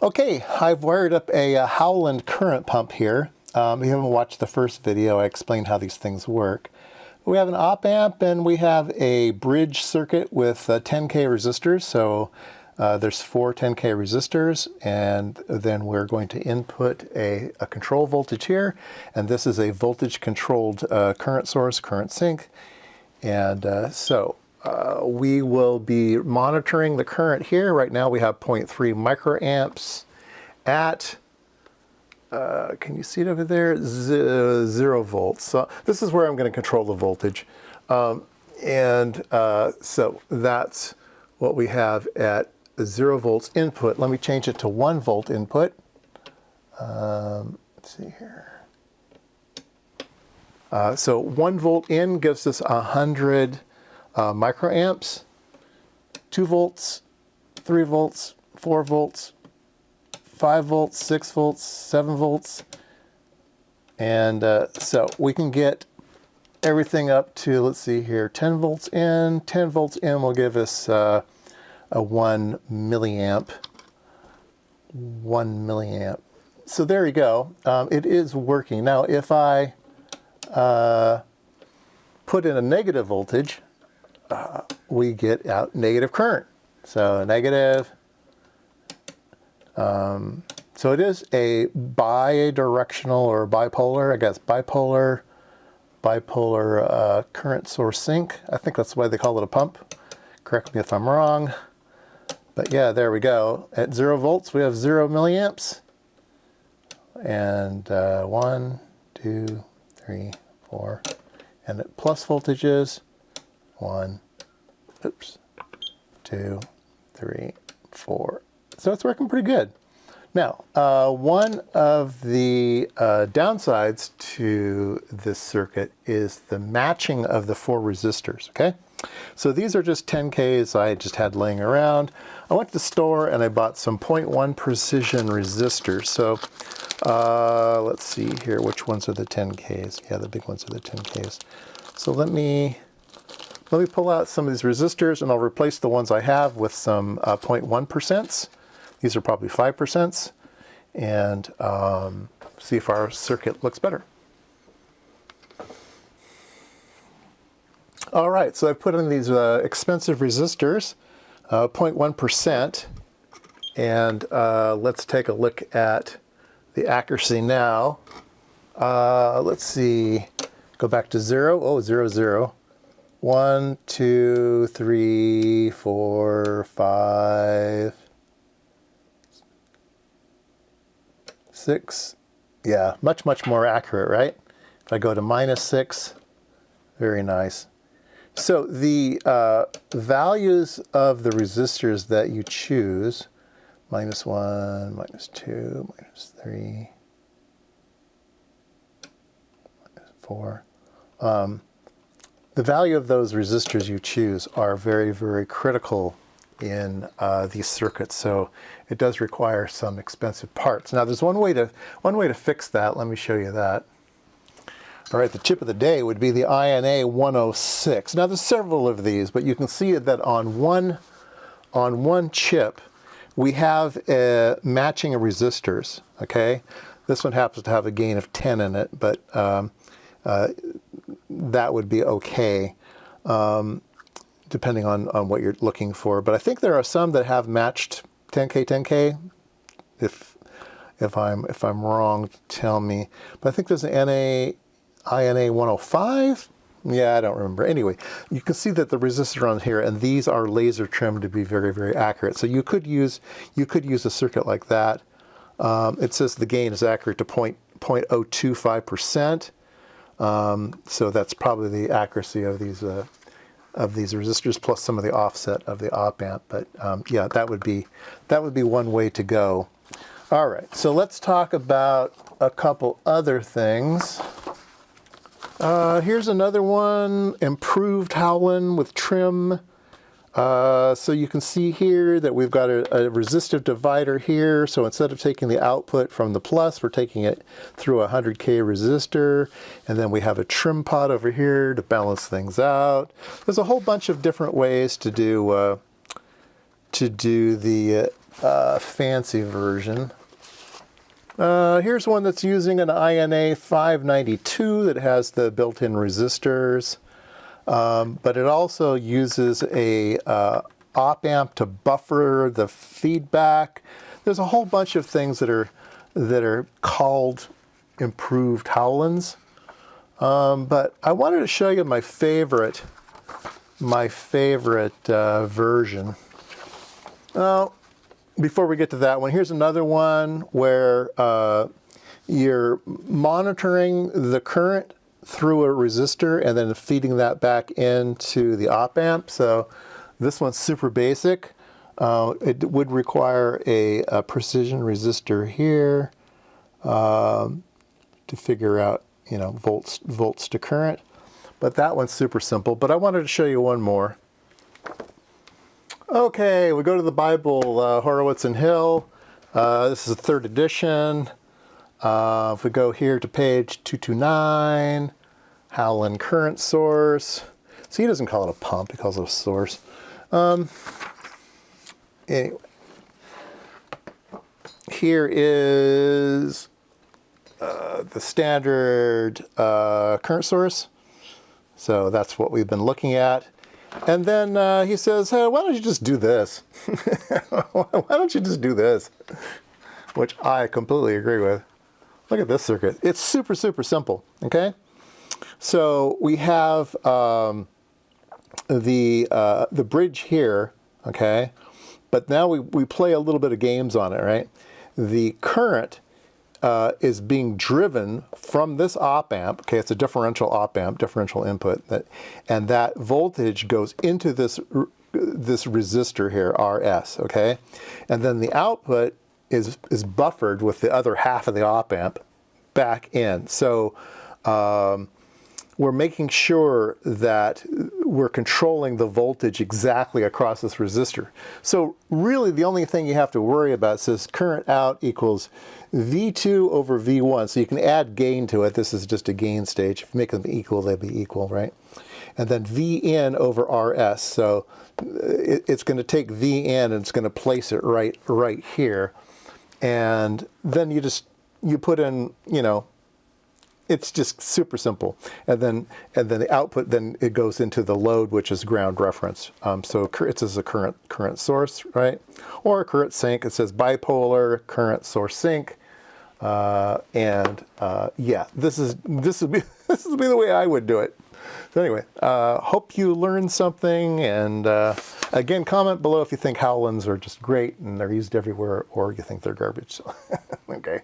Okay, I've wired up a Howland current pump here. If you haven't watched the first video, I explained how these things work. We have an op amp and we have a bridge circuit with 10K resistors. So there's 4 10K resistors, and then we're going to input a control voltage here. And this is a voltage controlled current source, current sink. And we will be monitoring the current here. Right now we have 0.3 microamps at, can you see it over there? 0 volts. So this is where I'm going to control the voltage. So that's what we have at 0 volts input. Let me change it to 1 volt input. Let's see here. So 1 volt in gives us 100 microamps, 2 volts, 3 volts, 4 volts, 5 volts, 6 volts, 7 volts. And so we can get everything up to, let's see here, 10 volts in. 10 volts in will give us a 1 milliamp. 1 milliamp. So there you go. It is working. Now if I put in a negative voltage, we get out negative current. So negative. So it is a bidirectional or bipolar, I guess, bipolar current source sink. I think that's why they call it a pump. Correct me if I'm wrong. But yeah, there we go. At 0 volts, we have 0 milliamps. And 1, 2, 3, 4. And at plus voltages, 1, 2, 3, 4. So it's working pretty good. Now, one of the downsides to this circuit is the matching of the 4 resistors, okay? So these are just 10Ks I just had laying around. I went to the store and I bought some 0.1 precision resistors. So let's see here, which ones are the 10Ks? Yeah, the big ones are the 10Ks. So let me pull out some of these resistors and I'll replace the ones I have with some 0.1%. These are probably 5%, and see if our circuit looks better. All right, so I've put in these expensive resistors, 0.1%, and let's take a look at the accuracy now. Let's see, go back to 0. Oh, 0, 0. 1, 2, 3, 4, 5, 6. Yeah, much more accurate, right? If I go to -6, very nice. So the values of the resistors that you choose, -1, -2, -3, -4, the value of those resistors you choose are very critical in these circuits. So it does require some expensive parts. Now there's one way to fix that. Let me show you that. All right, the chip of the day would be the IMSAI 106. Now there's several of these, but you can see that on one chip we have matching resistors. Okay, this one happens to have a gain of 10 in it, but that would be okay, depending on what you're looking for. But I think there are some that have matched 10K. If I'm wrong, tell me. But I think there's an IMSAI 105. Yeah, I don't remember. Anyway, you can see that the resistors are on here, and these are laser trimmed to be very accurate. So you could use a circuit like that. It says the gain is accurate to 0.025%. So that's probably the accuracy of these resistors plus some of the offset of the op amp. But yeah, that would be one way to go. All right, so let's talk about a couple other things. Here's another one, improved Howland with trim. So you can see here that we've got a resistive divider here. So instead of taking the output from the plus, we're taking it through a 100K resistor. And then we have a trim pot over here to balance things out. There's a whole bunch of different ways to do the fancy version. Here's one that's using an INA 592 that has the built-in resistors, but it also uses a op amp to buffer the feedback. There's a whole bunch of things that are called improved Howlands, but I wanted to show you my favorite version. Before we get to that one, here's another one where you're monitoring the current through a resistor and then feeding that back into the op amp. So this one's super basic. It would require a precision resistor here to figure out, volts to current. But that one's super simple. But I wanted to show you one more. Okay, we go to the Bible, Horowitz and Hill. This is the 3rd edition. If we go here to page 229, Howland Current Source. So he doesn't call it a pump, he calls it a source. Anyway, here is the standard current source. So that's what we've been looking at. And then he says, hey, why don't you just do this? Why don't you just do this? Which I completely agree with. Look at this circuit. It's super, super simple, okay? So we have the bridge here, okay? But now we play a little bit of games on it, right? The current is being driven from this op amp. Okay, it's a differential op amp, differential input, and that voltage goes into this resistor here, RS. Okay, and then the output is buffered with the other half of the op amp back in. So we're making sure that we're controlling the voltage exactly across this resistor. So really the only thing you have to worry about says current out equals V2 over V1. So you can add gain to it. This is just a gain stage. If you make them equal, they'd be equal, right? And then V in over RS. So it's going to take V in and it's going to place it right here. And then you put in, it's just super simple. And then the output, then it goes into the load, which is ground reference. So it's as a current source, right? Or a current sink. It says bipolar current source sink. Yeah, this would be the way I would do it. So anyway, hope you learned something. And again, comment below if you think Howlands are just great and they're used everywhere, or you think they're garbage. So, okay.